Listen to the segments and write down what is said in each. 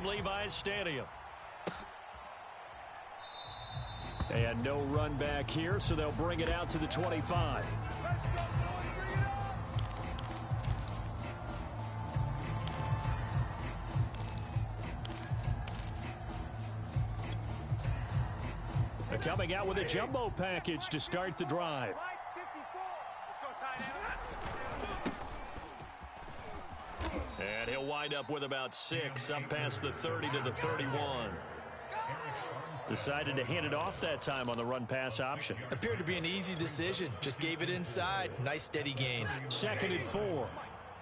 Levi's Stadium. And no run back here, so they'll bring it out to the 25. They're coming out with a jumbo package to start the drive. And he'll wind up with about 6, up past the 30 to the 31. Decided to hand it off that time on the run-pass option. Appeared to be an easy decision. Just gave it inside. Nice steady gain. 2nd and 4.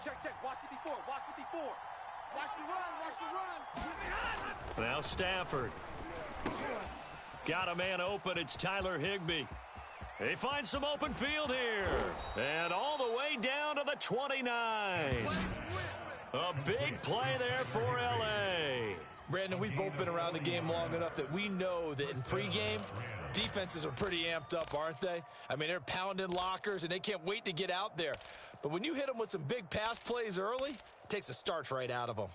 Check. Watch 54. Watch 54. Watch the run. Now Stafford. Got a man open. It's Tyler Higbee. He finds some open field here. And all the way down to the 29. A big play there for L.A. Brandon, we've both been around the game long enough that we know that in pregame, defenses are pretty amped up, aren't they? I mean, they're pounding lockers, and they can't wait to get out there. But when you hit them with some big pass plays early, it takes the starch right out of them.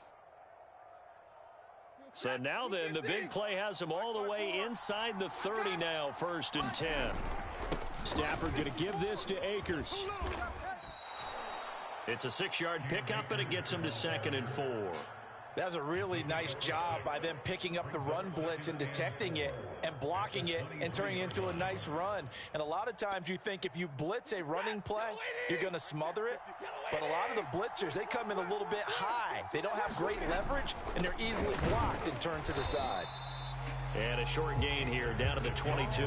So now then, the big play has him all the way inside the 30 now, 1st and 10. Stafford going to give this to Akers. It's a 6-yard pickup, and it gets him to 2nd and 4. That was a really nice job by them picking up the run blitz and detecting it and blocking it and turning it into a nice run. And a lot of times you think if you blitz a running play, you're going to smother it. But a lot of the blitzers, they come in a little bit high. They don't have great leverage, and they're easily blocked and turned to the side. And a short gain here down to the 22.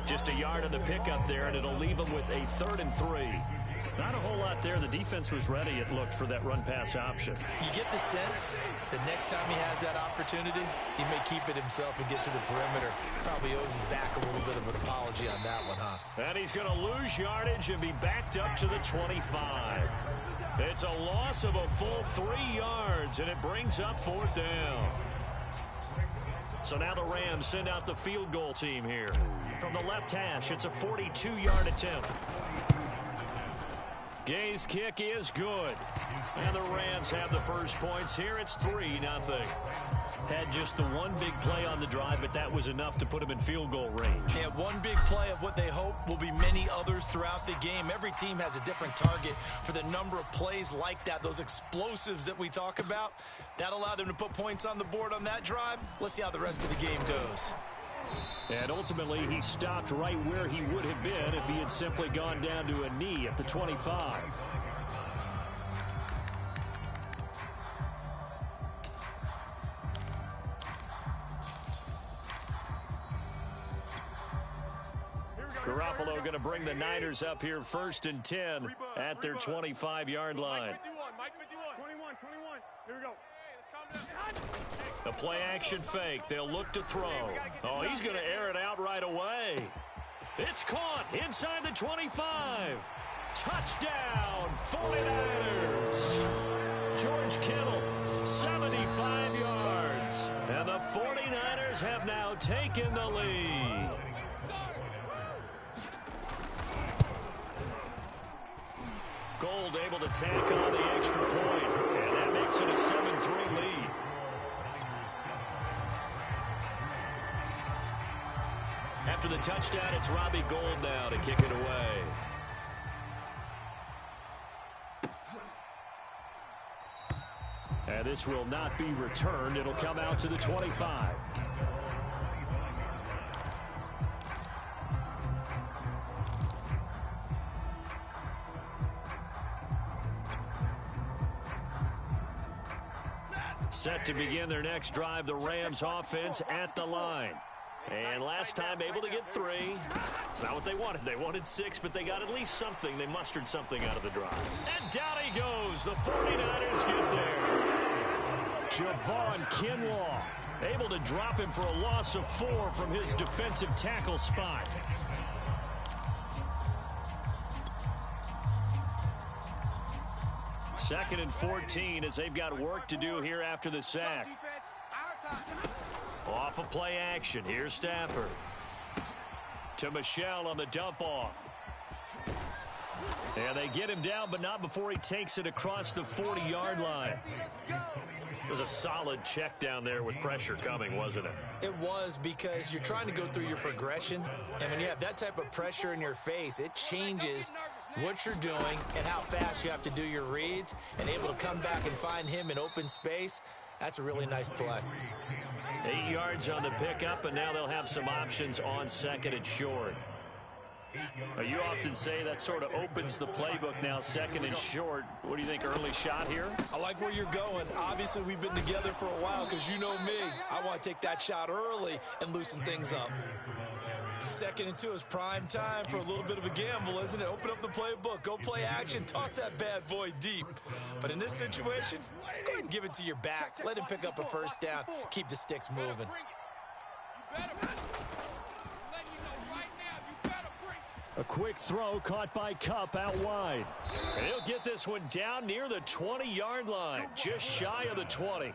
Just a yard on the pickup there, and it'll leave them with a 3rd and 3. Not a whole lot there. The defense was ready, it looked, for that run-pass option. You get the sense that next time he has that opportunity, he may keep it himself and get to the perimeter. Probably owes his back a little bit of an apology on that one, huh? And he's going to lose yardage and be backed up to the 25. It's a loss of a full 3 yards, and it brings up 4th down. So now the Rams send out the field goal team here. From the left hash, it's a 42-yard attempt. Gay's kick is good. And the Rams have the first points here. It's 3-0. Had just the one big play on the drive, but that was enough to put him in field goal range. Yeah, one big play of what they hope will be many others throughout the game. Every team has a different target for the number of plays like that, those explosives that we talk about. That allowed them to put points on the board on that drive. Let's see how the rest of the game goes. And ultimately, he stopped right where he would have been if he had simply gone down to a knee at the 25. Garoppolo going to bring the Niners up here 1st and 10 at their 25-yard line. Mike 51. 21. Here we go. A play-action fake. They'll look to throw. Oh, he's going to air it out right away. It's caught inside the 25. Touchdown, 49ers. George Kittle, 75 yards. And the 49ers have now taken the lead. Gold able to tack on the extra point, and that makes it a 7-3 lead. After the touchdown, it's Robbie Gould now to kick it away. And this will not be returned. It'll come out to the 25. Set to begin their next drive, the Rams offense at the line. And last time able to get 3. It's not what they wanted. They wanted 6, but they got at least something. They mustered something out of the drive. And down he goes. The 49ers get there. Javon Kinlaw able to drop him for a loss of 4 from his defensive tackle spot. Second and 14 as they've got work to do here after the sack. Off a play action. Here's Stafford. To Michel on the dump off. And they get him down, but not before he takes it across the 40-yard line. It was a solid check down there with pressure coming, wasn't it? It was, because you're trying to go through your progression, and when you have that type of pressure in your face, it changes what you're doing and how fast you have to do your reads, and able to come back and find him in open space. That's a really nice play. 8 yards on the pickup, and now they'll have some options on second and short. You often say that sort of opens the playbook now, second and short. What do you think, early shot here? I like where you're going. Obviously, we've been together for a while, because you know me. I want to take that shot early and loosen things up. Second and 2 is prime time for a little bit of a gamble, isn't it? Open up the playbook, go play action, toss that bad boy deep. But in this situation, go ahead and give it to your back. Let him pick up a first down. Keep the sticks moving. A quick throw caught by Kupp out wide. And he'll get this one down near the 20-yard line, just shy of the 20.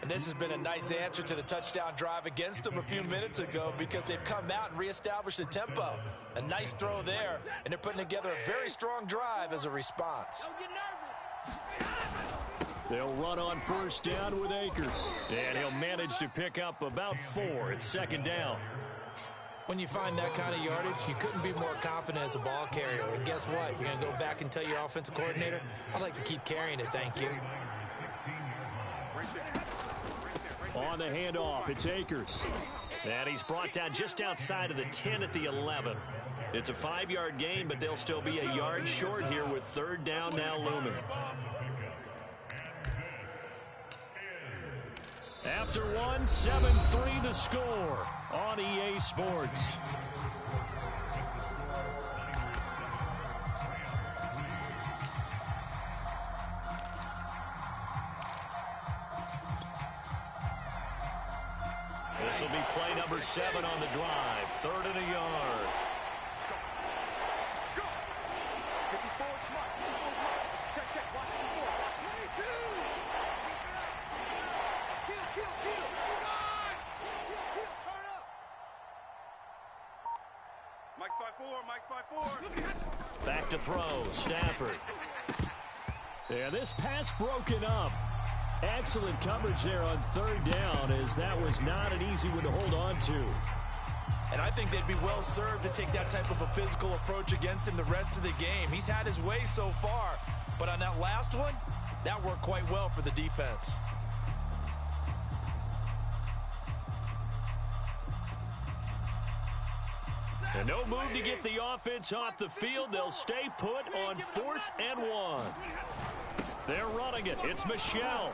And this has been a nice answer to the touchdown drive against them a few minutes ago, because they've come out and reestablished the tempo. A nice throw there, and they're putting together a very strong drive as a response. They'll run on first down with Akers. And he'll manage to pick up about 4. It's second down. When you find that kind of yardage, you couldn't be more confident as a ball carrier. And guess what? You're going to go back and tell your offensive coordinator, I'd like to keep carrying it, thank you. On the handoff, it's Akers. And he's brought down just outside of the 10 at the 11. It's a 5-yard gain, but they'll still be a yard short here with third down now looming. After one, 7-3 the score on EA Sports. This will be play number 7 on the drive. 3rd and a yard. Go. 54, smart. 54, smart. Check. Watch 54. 22. Kill. Come on. Kill. Turn up. Mike's 5-4. Back to throw. Stafford. Yeah, this pass broken up. Excellent coverage there on third down, as that was not an easy one to hold on to. And I think they'd be well served to take that type of a physical approach against him the rest of the game. He's had his way so far, but on that last one, that worked quite well for the defense. And no move to get the offense off the field. They'll stay put on 4th and 1. They're running it. It's Michel.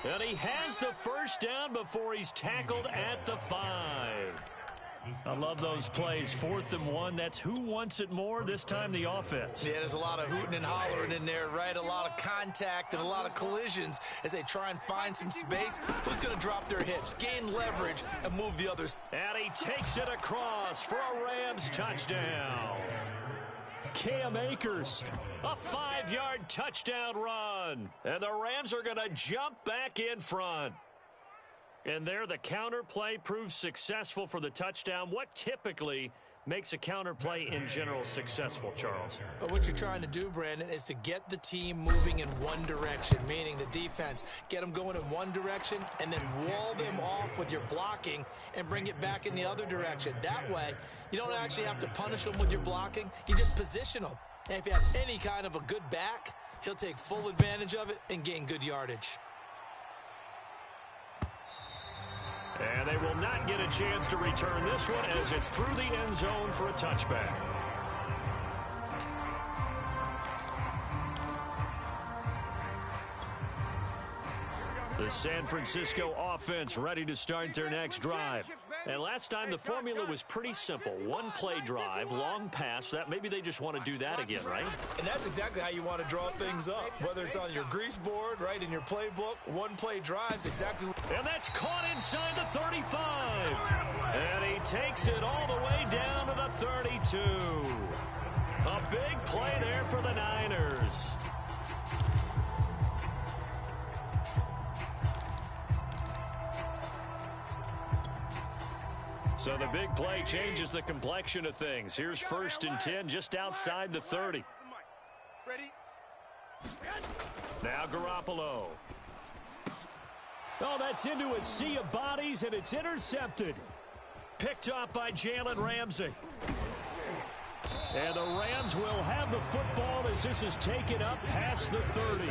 And he has the first down before he's tackled at the 5. I love those plays. 4th and 1. That's who wants it more, this time the offense. Yeah, there's a lot of hooting and hollering in there, right? A lot of contact and a lot of collisions as they try and find some space. Who's going to drop their hips, gain leverage, and move the others? And he takes it across for a Rams touchdown. Cam Akers. A 5-yard touchdown run. And the Rams are going to jump back in front. And there the counter play proves successful for the touchdown. What typically makes a counter play in general successful, Charles? But what you're trying to do, Brandon, is to get the team moving in one direction, meaning the defense. Get them going in one direction and then wall them off with your blocking and bring it back in the other direction. That way, you don't actually have to punish them with your blocking. You just position them. And if you have any kind of a good back, he'll take full advantage of it and gain good yardage. And they will not get a chance to return this one as it's through the end zone for a touchback. The San Francisco offense ready to start their next drive. And last time the formula was pretty simple. One play drive, long pass. That maybe they just want to do that again, right? And that's exactly how you want to draw things up. Whether it's on your grease board, right, in your playbook, one play drives exactly. And that's caught inside the 35. And he takes it all the way down to the 32. A big play there for the Niners. So the big play changes the complexion of things. Here's 1st and 10 just outside the 30. Ready? Now Garoppolo. Oh, that's into a sea of bodies, and it's intercepted. Picked off by Jalen Ramsey. And the Rams will have the football as this is taken up past the 30.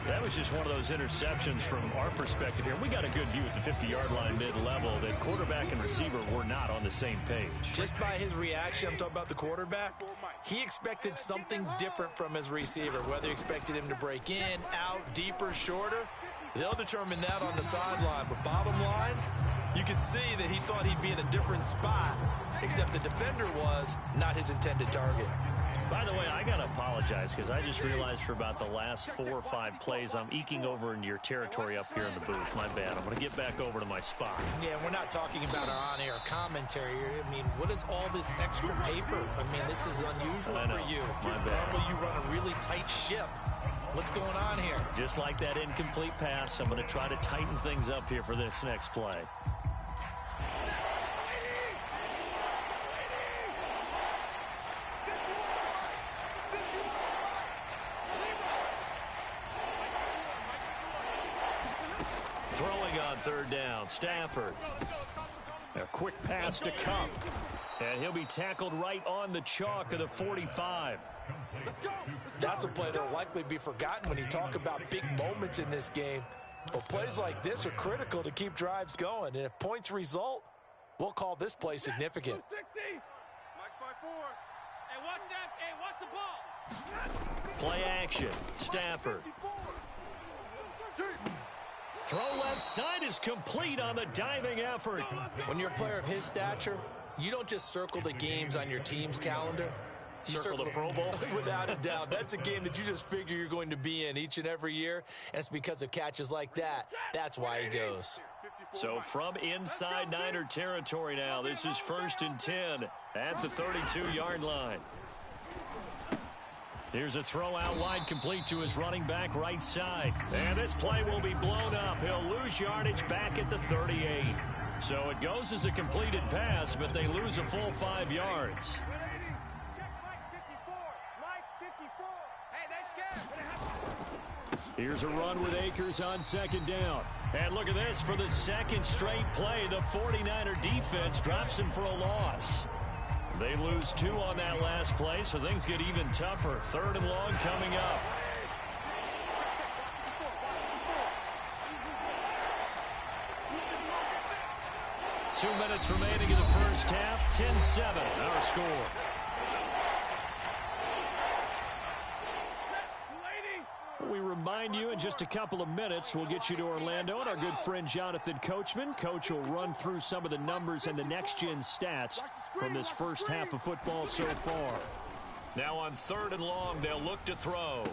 That was just one of those interceptions from our perspective here. We got a good view at the 50-yard line mid-level that quarterback and receiver were not on the same page. Just by his reaction, I'm talking about the quarterback, he expected something different from his receiver, whether he expected him to break in, out, deeper, shorter. They'll determine that on the sideline. But bottom line, you could see that he thought he'd be in a different spot, except the defender was not his intended target. By the way, I got to apologize because I just realized for about the last 4 or 5 plays, I'm eking over into your territory up here in the booth. My bad. I'm going to get back over to my spot. Yeah, we're not talking about our on-air commentary. I mean, what is all this extra paper? I mean, this is unusual for you. My bad. Normally you run a really tight ship. What's going on here? Just like that incomplete pass, I'm going to try to tighten things up here for this next play. Throwing on third down, Stafford. A quick pass to Cup. And he'll be tackled right on the chalk of the 45. That's a play that will likely be forgotten when you talk about big moments in this game. But plays like this are critical to keep drives going. And if points result, we'll call this play significant. Hey, watch that. Hey, watch the ball. Play action, Stafford. Throw left side is complete on the diving effort. When you're a player of his stature, you don't just circle the games on your team's calendar. You Circle the Pro Bowl? Without a doubt. That's a game that you just figure you're going to be in each and every year. And it's because of catches like that. That's why he goes. So from inside Niner territory now, this is 1st and 10 at the 32-yard line. Here's a throw out wide, complete to his running back right side. And this play will be blown up. He'll lose yardage back at the 38. So it goes as a completed pass, but they lose a full 5 yards. Here's a run with Akers on 2nd down. And look at this. For the second straight play, the 49er defense drops him for a loss. They lose 2 on that last play, so things get even tougher. 3rd and long coming up. Two minutes remaining in the first half. 10-7, our score. We remind you in just a couple of minutes we'll get you to Orlando and our good friend Jonathan Coachman. Coach will run through some of the numbers and the next-gen stats from this first half of football so far. Now on 3rd and long, they'll look to throw.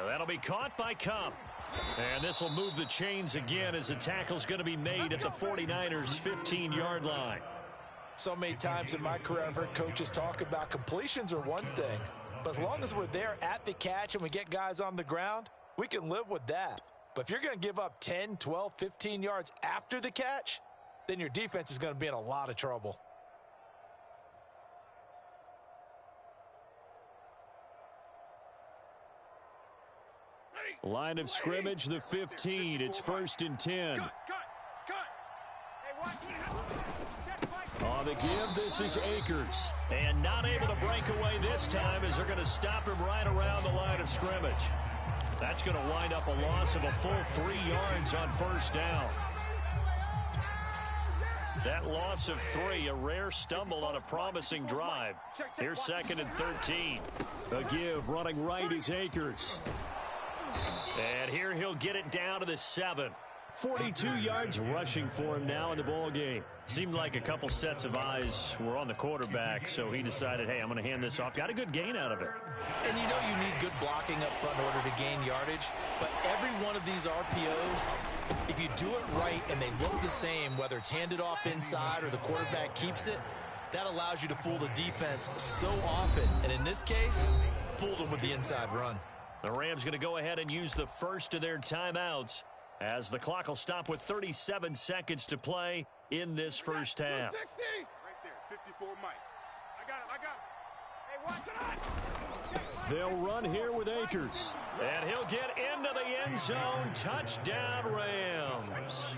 That'll be caught by Cup. And this will move the chains again as the tackle's going to be made at the 49ers' 15-yard line. So many times in my career I've heard coaches talk about completions are one thing. But as long as we're there at the catch and we get guys on the ground, we can live with that. But if you're going to give up 10, 12, 15 yards after the catch, then your defense is going to be in a lot of trouble. Line of scrimmage, the 15. It's 1st and 10. On the give, this is Akers. And not able to break away this time as they're going to stop him right around the line of scrimmage. That's going to wind up a loss of a full 3 yards on 1st down. That loss of 3, a rare stumble on a promising drive. Here's 2nd and 13. The give, running right is Akers. And here he'll get it down to the 7. 42 yards rushing for him now in the ball game. Seemed like a couple sets of eyes were on the quarterback, so he decided, hey, I'm going to hand this off. Got a good gain out of it. And you know you need good blocking up front in order to gain yardage. But every one of these RPOs, if you do it right and they look the same, whether it's handed off inside or the quarterback keeps it, that allows you to fool the defense so often. And in this case, fooled them with the inside run. The Rams going to go ahead and use the first of their timeouts as the clock will stop with 37 seconds to play in this first half. Right there, 54 Mike. I got him. They'll run here with Akers. And he'll get into the end zone. Touchdown, Rams.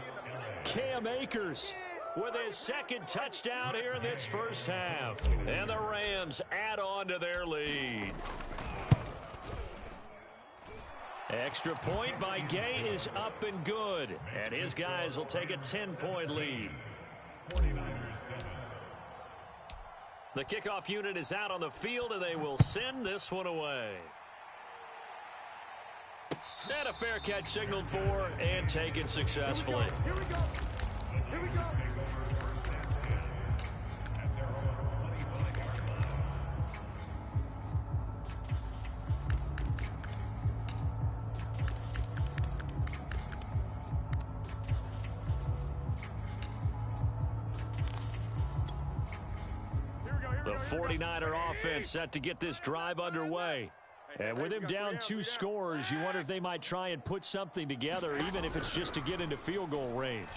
Cam Akers with his second touchdown here in this first half. And the Rams add on to their lead. Extra point by Gay is up and good. And his guys will take a 10-point lead. The kickoff unit is out on the field, and they will send this one away. And a fair catch signaled for and taken successfully. Here we go. Here we go. The 49er offense set to get this drive underway. And with him down 2 scores, you wonder if they might try and put something together, even if it's just to get into field goal range.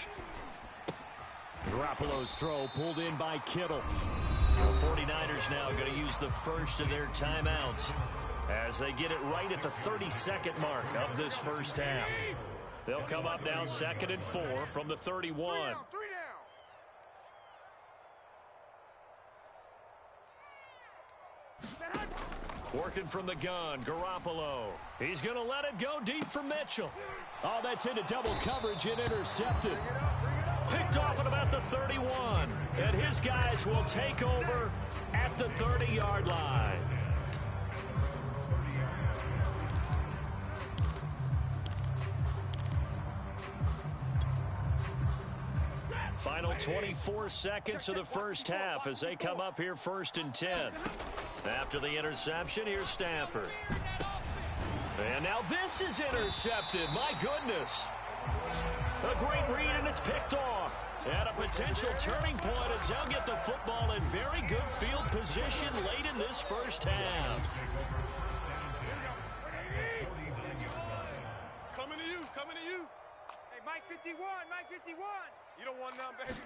Garoppolo's throw pulled in by Kittle. The 49ers now going to use the first of their timeouts as they get it right at the 32nd mark of this first half. They'll come up now 2nd and 4 from the 31. 3 down. Working from the gun, Garoppolo. He's going to let it go deep for Mitchell. Oh, that's into double coverage and intercepted. Picked off at about the 31. And his guys will take over at the 30-yard line. Final 24 seconds of the first half as they come up here 1st and 10. After the interception, here's Stafford. And now this is intercepted. My goodness. A great read, and it's picked off. And a potential turning point as they'll get the football in very good field position late in this first half. Coming to you. Hey, Mike 51, Mike 51. You don't want none, baby.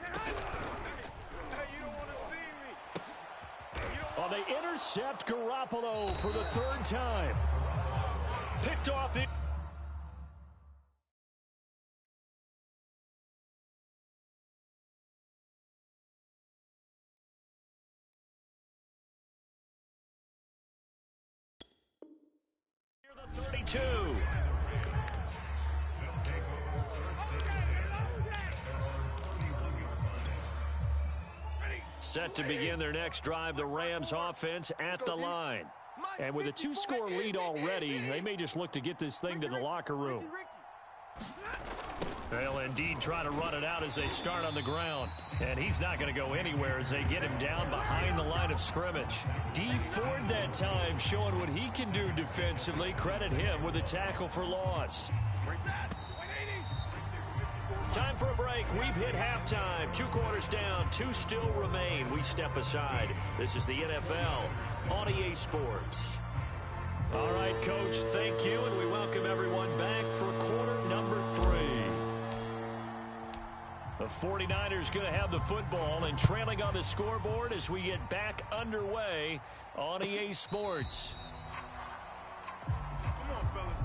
Hey, you don't want to see me. Oh, they intercept Garoppolo for the 3rd time. Picked off it. Near the 32. Set to begin their next drive, the Rams offense at the line. And with a 2-score lead already, they may just look to get this thing to the locker room. They'll indeed try to run it out as they start on the ground. And he's not going to go anywhere as they get him down behind the line of scrimmage. D Ford that time showing what he can do defensively. Credit him with a tackle for loss. Time for a break. We've hit halftime. 2 quarters down. 2 still remain. We step aside. This is the NFL on EA Sports. All right, Coach, thank you, and we welcome everyone back for quarter number 3. The 49ers going to have the football and trailing on the scoreboard as we get back underway on EA Sports. Come on, fellas.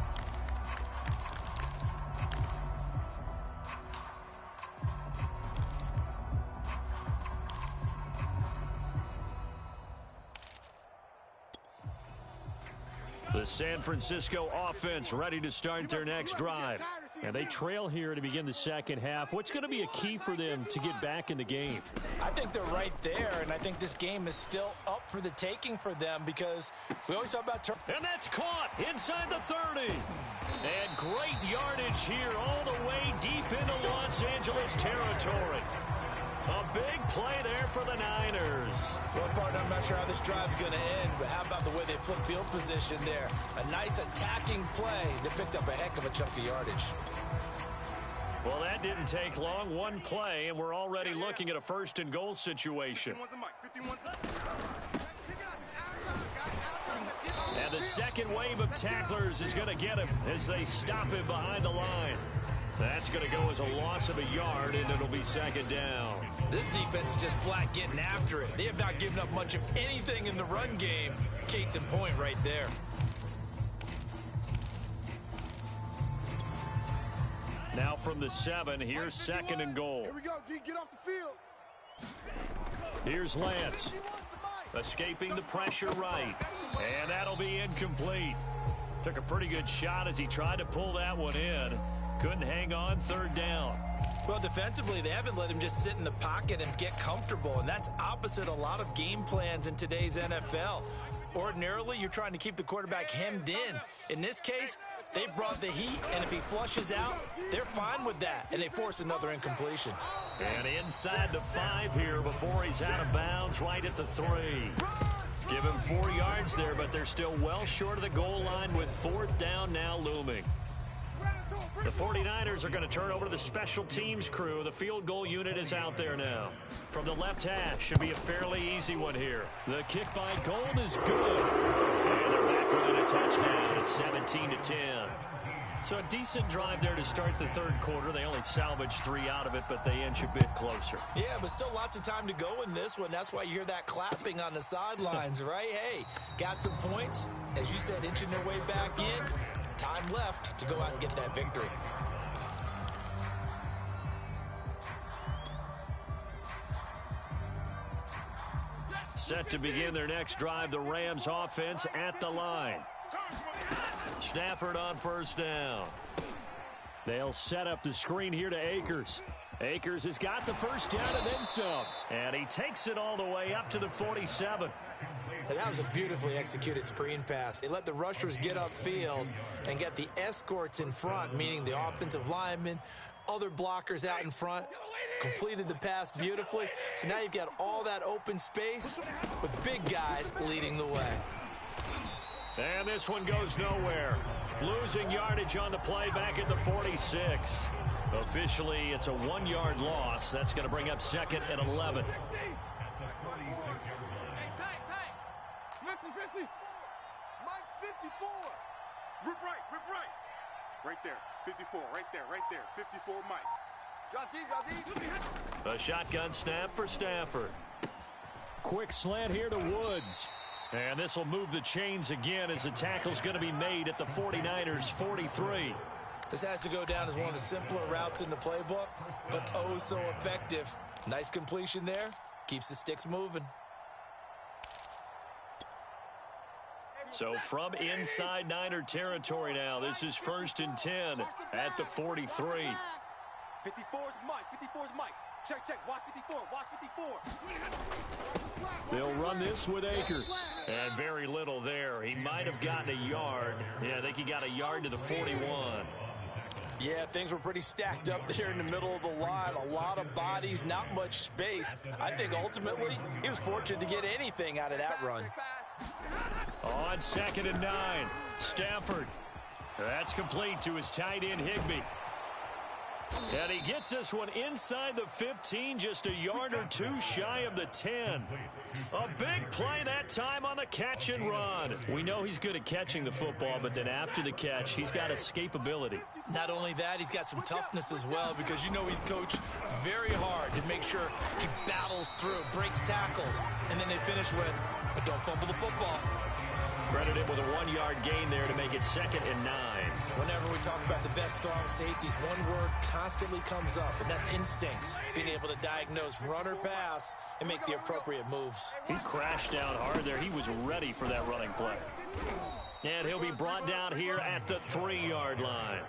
The San Francisco offense ready to start their next drive. And they trail here to begin the second half. What's going to be a key for them to get back in the game? I think they're right there, and I think this game is still up for the taking for them because we always talk about and that's caught inside the 30. And great yardage here all the way deep into Los Angeles territory. A big play there for the Niners. Well, partner, I'm not sure how this drive's going to end, but how about the way they flip field position there? A nice attacking play that picked up a heck of a chunk of yardage. Well, that didn't take long. 1 play, and we're already looking at a 1st and goal situation. And the second wave of tacklers is going to get him as they stop him behind the line. That's going to go as a loss of a yard, and it'll be second down. This defense is just flat getting after it. They have not given up much of anything in the run game. Case in point right there. Now from the 7, here's second and goal. Here we go, D. Get off the field. Here's Lance. Escaping the pressure right. And that'll be incomplete. Took a pretty good shot as he tried to pull that one in. Couldn't hang on, third down. Well, defensively, they haven't let him just sit in the pocket and get comfortable, and that's opposite a lot of game plans in today's NFL. Ordinarily, you're trying to keep the quarterback hemmed in. In this case, they brought the heat, and if he flushes out, they're fine with that, and they force another incompletion. And inside the 5 here before he's out of bounds, right at the 3. Give him 4 yards there, but they're still well short of the goal line with fourth down now looming. The 49ers are going to turn over to the special teams crew. The field goal unit is out there now. From the left hash, should be a fairly easy one here. The kick by Gold is good. And they're back within a touchdown at 17-10. So a decent drive there to start the third quarter. They only salvaged 3 out of it, but they inch a bit closer. Yeah, but still lots of time to go in this one. That's why you hear that clapping on the sidelines, right? Hey, got some points. As you said, inching their way back in. Time left to go out and get that victory. Set to begin their next drive, the Rams offense at the line. Stafford on first down. They'll set up the screen here to Akers. Akers has got the first down and then some. And he takes it all the way up to the 47. And that was a beautifully executed screen pass. They let the rushers get upfield and get the escorts in front, meaning the offensive linemen, other blockers out in front, completed the pass beautifully. So now you've got all that open space with big guys leading the way. And this one goes nowhere. Losing yardage on the play back at the 46. Officially, it's a 1-yard loss. That's going to bring up second and 11. Mike 54. Rip right, rip right. Right there, 54, right there, 54 Mike. John D. A shotgun snap for Stafford. Quick slant here to Woods. And this will move the chains again as the tackle's going to be made at the 49ers 43. This has to go down as one of the simpler routes in the playbook, but oh so effective. Nice completion there. Keeps the sticks moving. So from inside Niner territory now, this is 1st and 10 at the 43. 54's Mike, 54's Mike. Check, check, watch 54, watch 54. They'll run this with Akers. And very little there. He might have gotten a yard. Yeah, I think he got a yard to the 41. Yeah, things were pretty stacked up there in the middle of the line. A lot of bodies, not much space. I think ultimately he was fortunate to get anything out of that run. On 2nd and 9, Stafford. That's complete to his tight end, Higbee. And he gets this one inside the 15, just a yard or 2 shy of the 10. A big play that time on the catch and run. We know he's good at catching the football, but then after the catch, he's got escapability. Not only that, he's got some toughness as well, because you know he's coached very hard to make sure he battles through, breaks tackles, and then they finish with, but don't fumble the football. Credited with a 1-yard gain there to make it 2nd and 9. Whenever we talk about the best strong safeties, one word constantly comes up, and that's instincts. Being able to diagnose run or pass and make the appropriate moves. He crashed down hard there. He was ready for that running play. And he'll be brought down here at the 3-yard line.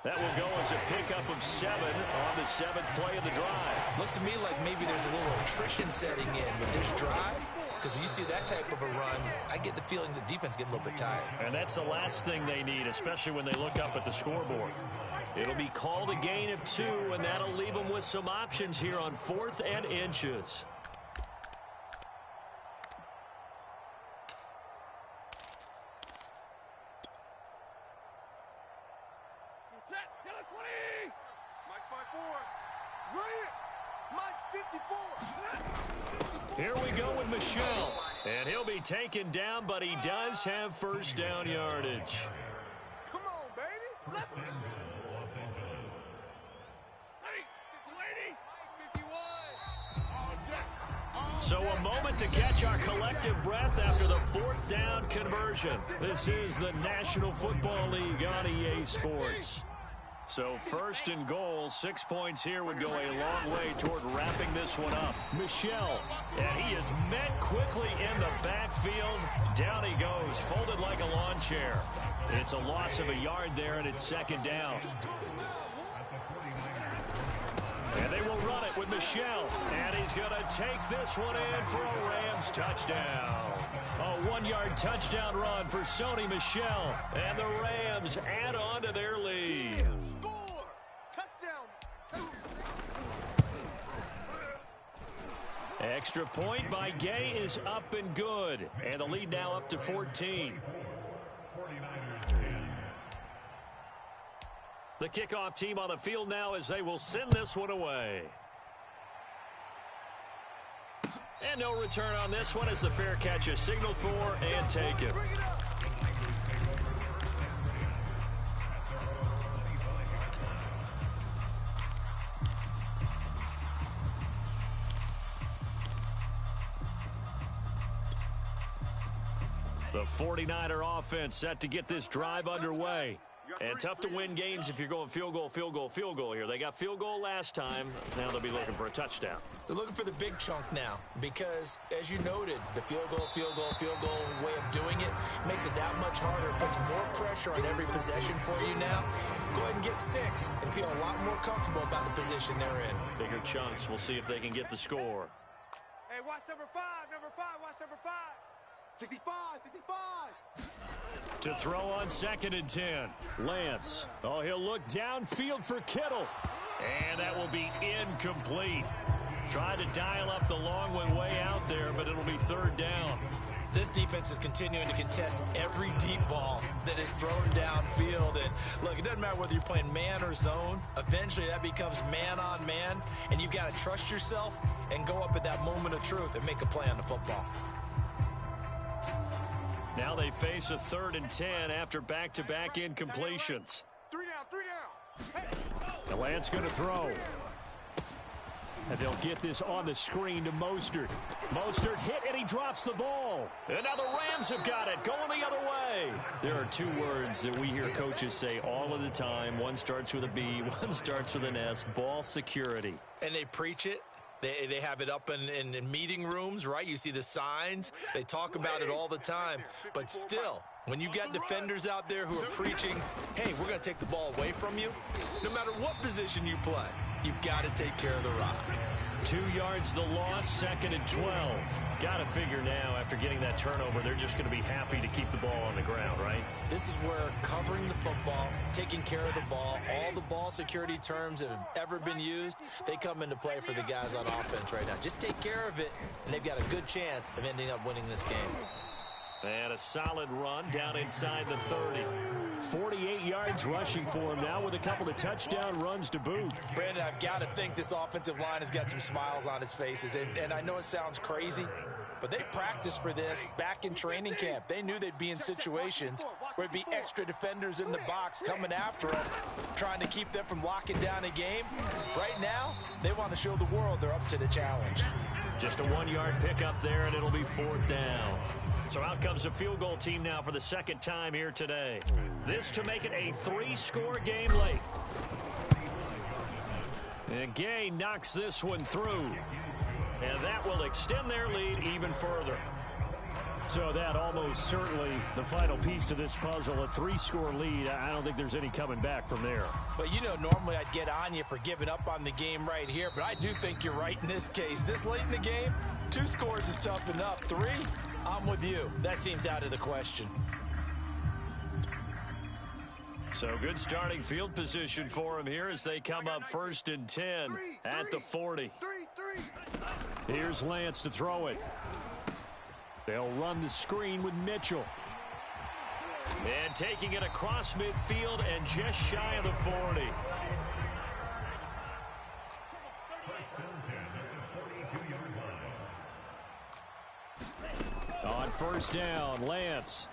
That will go as a pickup of 7 on the 7th play of the drive. Looks to me like maybe there's a little attrition setting in with this drive. Because when you see that type of a run, I get the feeling the defense getting a little bit tired. And that's the last thing they need, especially when they look up at the scoreboard. It'll be called a gain of 2, and that'll leave them with some options here on 4th and inches. Mike's 5-4. Brilliant. Mike's 54. Here we go with Michelle. And he'll be taken down, but he does have first down yardage. Come on, baby. Let's go. So a moment to catch our collective breath after the fourth down conversion. This is the National Football League on EA Sports. So first and goal, 6 points here would go a long way toward wrapping this one up. Michel, and he is met quickly in the backfield. Down he goes, folded like a lawn chair. It's a loss of a yard there, and it's second down. And they will run it with Michel. And he's going to take this one in for a Rams touchdown. A 1-yard touchdown run for Sony Michel. And the Rams add on to their lead. Score! Touchdown! Extra point by Gay is up and good. And the lead now up to 14. The kickoff team on the field now as they will send this one away. And no return on this one as the fair catch is signaled for and taken. The 49er offense set to get this drive underway. And tough to win games if you're going field goal, field goal, field goal here. They got field goal last time. Now they'll be looking for a touchdown. They're looking for the big chunk now because, as you noted, the field goal way of doing it makes it that much harder. It puts more pressure on every possession for you now. Go ahead and get 6 and feel a lot more comfortable about the position they're in. Bigger chunks. We'll see if they can get the score. Hey, watch number 5, watch number 5. 65. To throw on 2nd and 10. Lance. Oh, he'll look downfield for Kittle. And that will be incomplete. Tried to dial up the long one way out there, but it'll be 3rd down. This defense is continuing to contest every deep ball that is thrown downfield. And look, it doesn't matter whether you're playing man or zone. Eventually that becomes man on man. And you've got to trust yourself and go up at that moment of truth and make a play on the football. Now they face a 3rd and 10 after back-to-back incompletions. 3 down. Hey. The Lance going to throw. And they'll get this on the screen to Mostert. Mostert hit, and he drops the ball. And now the Rams have got it, going the other way. There are 2 words that we hear coaches say all of the time. One starts with a B, one starts with an S, ball security. And they preach it. They have it up in meeting rooms, right? You see the signs. They talk about it all the time. But still, when you've got defenders out there who are preaching, hey, we're going to take the ball away from you, no matter what position you play, you've got to take care of the rock. 2 yards the loss, 2nd and 12. Got to figure now, after getting that turnover, they're just going to be happy to keep the ball on the ground, right? This is where covering the football, taking care of the ball, all the ball security terms that have ever been used, they come into play for the guys on offense right now. Just take care of it, and they've got a good chance of ending up winning this game. And a solid run down inside the 30. 48 yards rushing for him now with a couple of touchdown runs to boot. Brandon, I've got to think this offensive line has got some smiles on its faces. And I know it sounds crazy, but they practiced for this back in training camp. They knew they'd be in situations where it'd be extra defenders in the box coming after them, trying to keep them from locking down a game. Right now, they want to show the world they're up to the challenge. Just a 1-yard pickup there, and it'll be 4th down. So out comes the field goal team now for the 2nd time here today. This to make it a 3-score game late. And Gay knocks this one through. And that will extend their lead even further. So that almost certainly the final piece to this puzzle, a 3-score lead. I don't think there's any coming back from there. But, you know, normally I'd get on you for giving up on the game right here, but I do think you're right in this case. This late in the game, 2 scores is tough enough. 3, I'm with you. That seems out of the question. So good starting field position for him here as they come up 1st and 10 at the 40. Here's Lance to throw it. They'll run the screen with Mitchell. And taking it across midfield and just shy of the 40. On 1st down, Lance.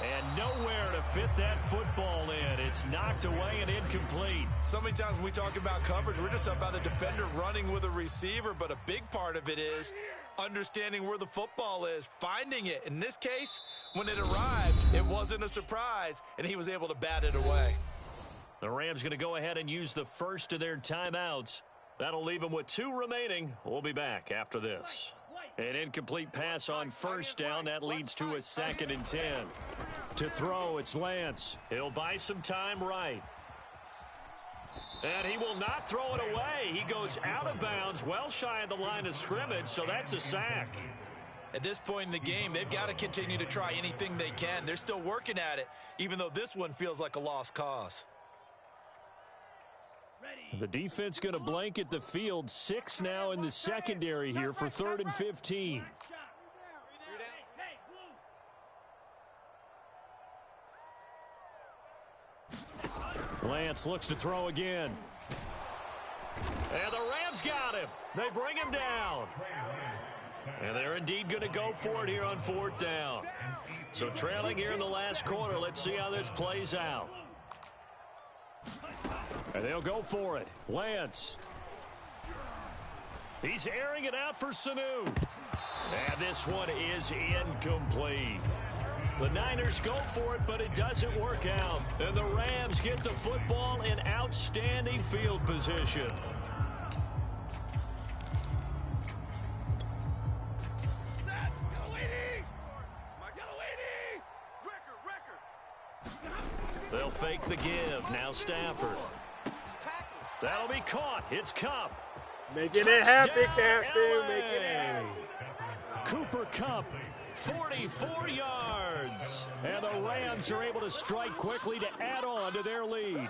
And nowhere to fit that football in. It's knocked away and incomplete. So many times when we talk about coverage, we're just about a defender running with a receiver, but a big part of it is understanding where the football is, finding it. In this case, when it arrived, it wasn't a surprise, and he was able to bat it away. The Rams going to go ahead and use the first of their timeouts. That'll leave them with 2 remaining. We'll be back after this. An incomplete pass on first down. That leads to a 2nd and 10. To throw, it's Lance. He'll buy some time right. And he will not throw it away. He goes out of bounds, well shy of the line of scrimmage, so that's a sack. At this point in the game, they've got to continue to try anything they can. They're still working at it, even though this one feels like a lost cause. The defense going to blanket the field. 6 now in the secondary here for 3rd and 15. Lance looks to throw again. And the Rams got him. They bring him down. And they're indeed going to go for it here on 4th down. So trailing here in the last quarter. Let's see how this plays out. And they'll go for it. Lance. He's airing it out for Sanu. And this one is incomplete. The Niners go for it, but it doesn't work out. And the Rams get the football in outstanding field position. They'll fake the give. Now Stafford. That'll be caught. It's Kupp. Making it happen, Captain. Making it happen. Cooper Kupp, 44 yards. And the Rams are able to strike quickly to add on to their lead.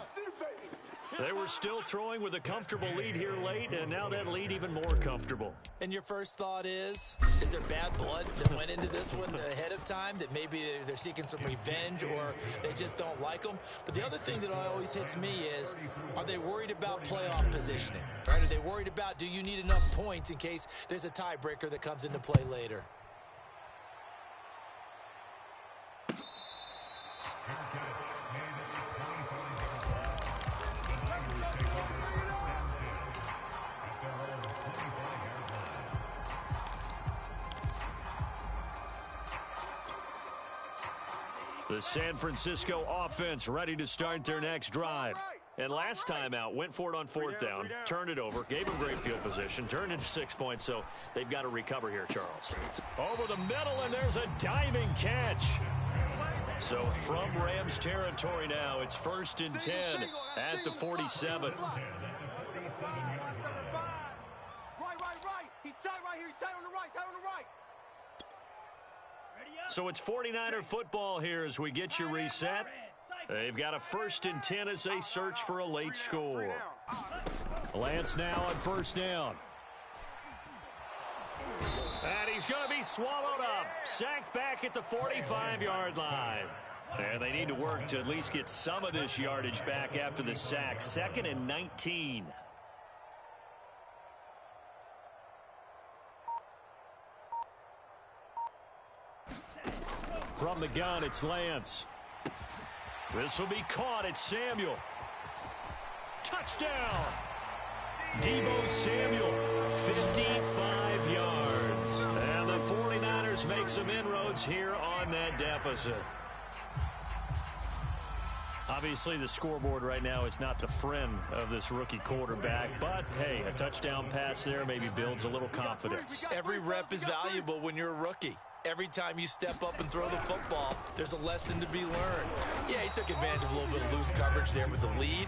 They were still throwing with a comfortable lead here late, and now that lead even more comfortable. And your first thought is there bad blood that went into this one ahead of time, that maybe they're seeking some revenge or they just don't like them? But the other thing that always hits me is, are they worried about playoff positioning? Right? Are they worried about, do you need enough points in case there's a tiebreaker that comes into play later? The San Francisco offense ready to start their next drive. And last time out, went for it on 4th down, turned it over, gave them great field position, turned into 6 points, so they've got to recover here, Charles. Over the middle, and there's a diving catch. So from Rams territory now, it's 1st and 10 at the 47. Right. He's tight right here. He's tight on the right. Tight on the right. So it's 49er football here as we get you reset. They've got a 1st and 10 as they search for a late score. Lance now on 1st down. And he's going to be swallowed up. Sacked back at the 45-yard line. And they need to work to at least get some of this yardage back after the sack. 2nd and 19. From the gun, it's Lance. This will be caught. It's Samuel. Touchdown! Deebo Samuel, 55 yards. And the 49ers make some inroads here on that deficit. Obviously, the scoreboard right now is not the friend of this rookie quarterback. But, hey, a touchdown pass there maybe builds a little confidence. Every rep is valuable when you're a rookie. Every time you step up and throw the football, there's a lesson to be learned. Yeah, he took advantage of a little bit of loose coverage there with the lead.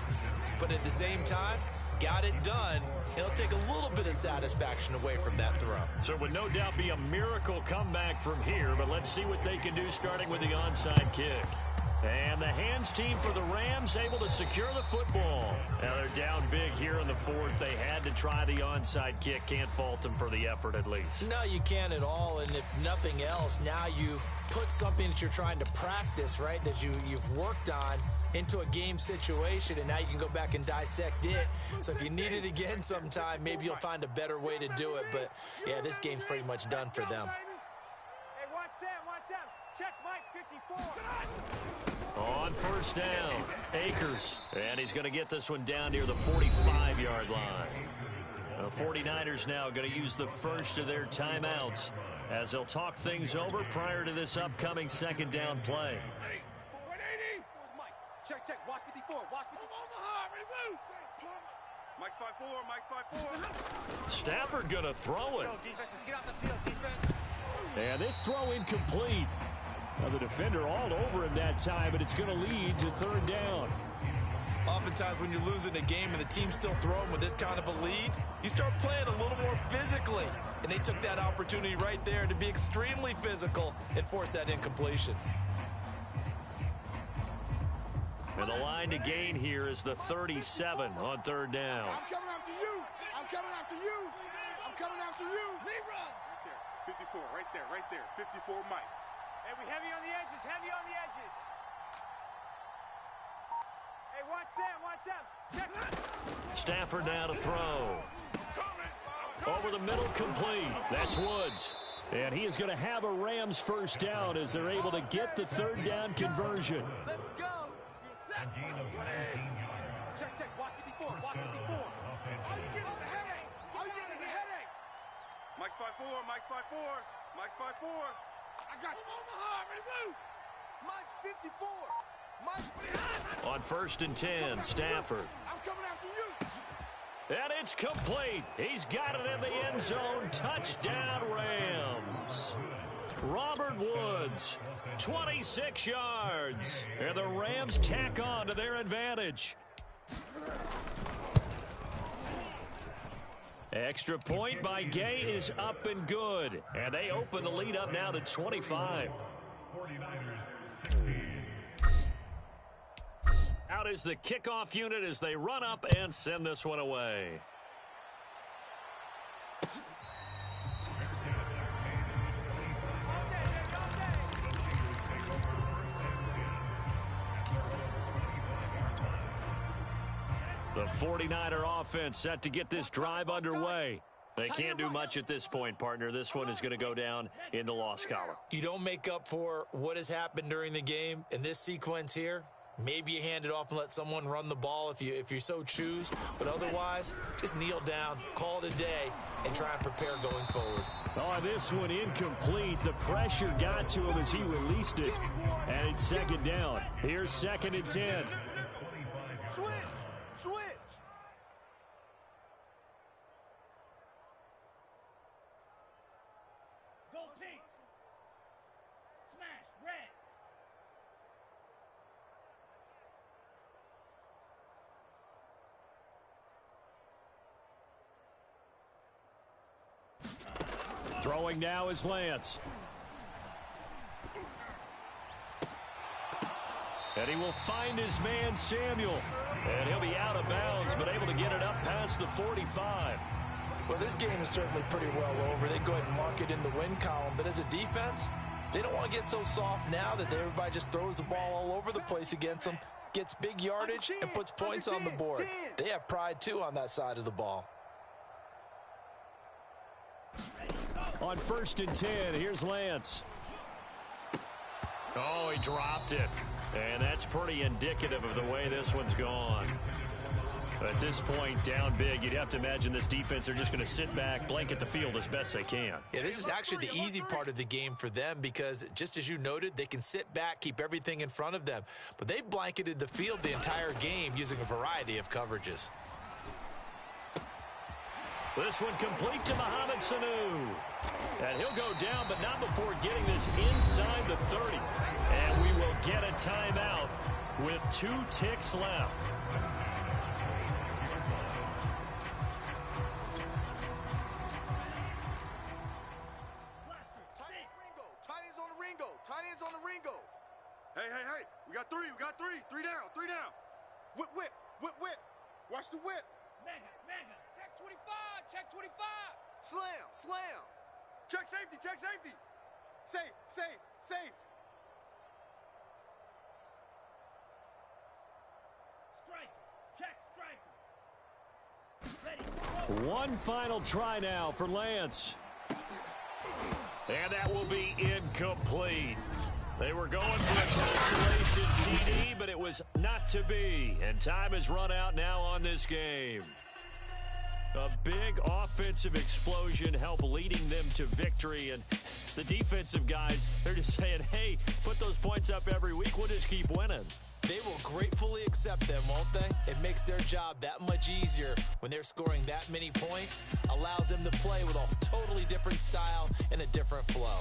But at the same time, got it done. It'll take a little bit of satisfaction away from that throw. So it would no doubt be a miracle comeback from here. But let's see what they can do starting with the onside kick. And the hands team for the Rams able to secure the football. Now they're down big here in the 4th. They had to try the onside kick. Can't fault them for the effort at least. No, you can't at all. And if nothing else, now you've put something that you're trying to practice, right, that you've worked on into a game situation, and now you can go back and dissect it. So if you need it again sometime, maybe you'll find a better way to do it. But, yeah, this game's pretty much done for them. Hey, watch Sam, watch Sam. Check Mike 54. On first down, Akers. And he's going to get this one down near the 45-yard line. The 49ers now going to use the first of their timeouts as they'll talk things over prior to this upcoming second down play. 180. Mike. Check. Watch 54. Watch 54. Omaha. Ready to move. Mike's 5-4. Mike's 5-4. Stafford going to throw it. Let's go, defense. Let's get off the field, defense. And this throw incomplete. Now the defender all over him that time, but it's going to lead to third down. Oftentimes when you're losing a game and the team's still throwing with this kind of a lead, you start playing a little more physically. And they took that opportunity right there to be extremely physical and force that incompletion. And the line to gain here is the 37 on third down. I'm coming after you. I'm coming after you. I'm coming after you. Rerun. Right there. 54. Right there. Right there. 54 Mike. Hey, we heavy on the edges. Heavy on the edges. Hey, watch Sam. Check. Stafford now to throw. Over the middle, complete. That's Woods. And he is going to have a Rams first down as they're able to get the third down conversion. Let's go. Check. Watch 54. Watch 54. All you get is a headache. All you get is a headache. Mike's 5-4. Mike's 5-4. Mike's 5-4. I got Omaha. Ready to move. Mike's 54. Mike's On first and 10, Stafford. I'm coming after you. And it's complete. He's got it in the end zone. Touchdown, Rams. Robert Woods, 26 yards. And the Rams tack on to their advantage. Extra point by Gay is up and good. And they open the lead up now to 25. Out is the kickoff unit as they run up and send this one away. The 49er offense set to get this drive underway. They can't do much at this point, partner. This one is going to go down in the loss column. You don't make up for what has happened during the game in this sequence here. Maybe you hand it off and let someone run the ball if you so choose. But otherwise, just kneel down, call it a day, and try and prepare going forward. Oh, this one incomplete. The pressure got to him as he released it. And it's second down. Here's second and 10. Switch. Go pink. Smash red. Throwing now is Lance. And he will find his man, Samuel. And he'll be out of bounds, but able to get it up past the 45. Well, this game is certainly pretty well over. They go ahead and mark it in the win column. But as a defense, they don't want to get so soft now that everybody just throws the ball all over the place against them, gets big yardage, and puts points on the board. They have pride, too, on that side of the ball. On first and 10, here's Lance. Oh, he dropped it. And that's pretty indicative of the way this one's gone. At this point, down big, you'd have to imagine this defense are just going to sit back, blanket the field as best they can. Yeah, this is actually the easy part of the game for them because, just as you noted, they can sit back, keep everything in front of them. But they've blanketed the field the entire game using a variety of coverages. This one complete to Mohamed Sanu. And he'll go down, but not before getting this inside the 30. And we will get a timeout with 2 ticks left. Tight ends on the Ringo. Hey. We got 3. 3 down. Whip. Watch the whip. Mega. Check 25. Slam. Check safety. Safe. Striker. Ready. One final try now for Lance. And that will be incomplete. They were going for a consolation TD, but it was not to be. And time has run out now on this game. A big offensive explosion helped leading them to victory. And the defensive guys, they're just saying, hey, put those points up every week. We'll just keep winning. They will gratefully accept them, won't they? It makes their job that much easier when they're scoring that many points. Allows them to play with a totally different style and a different flow.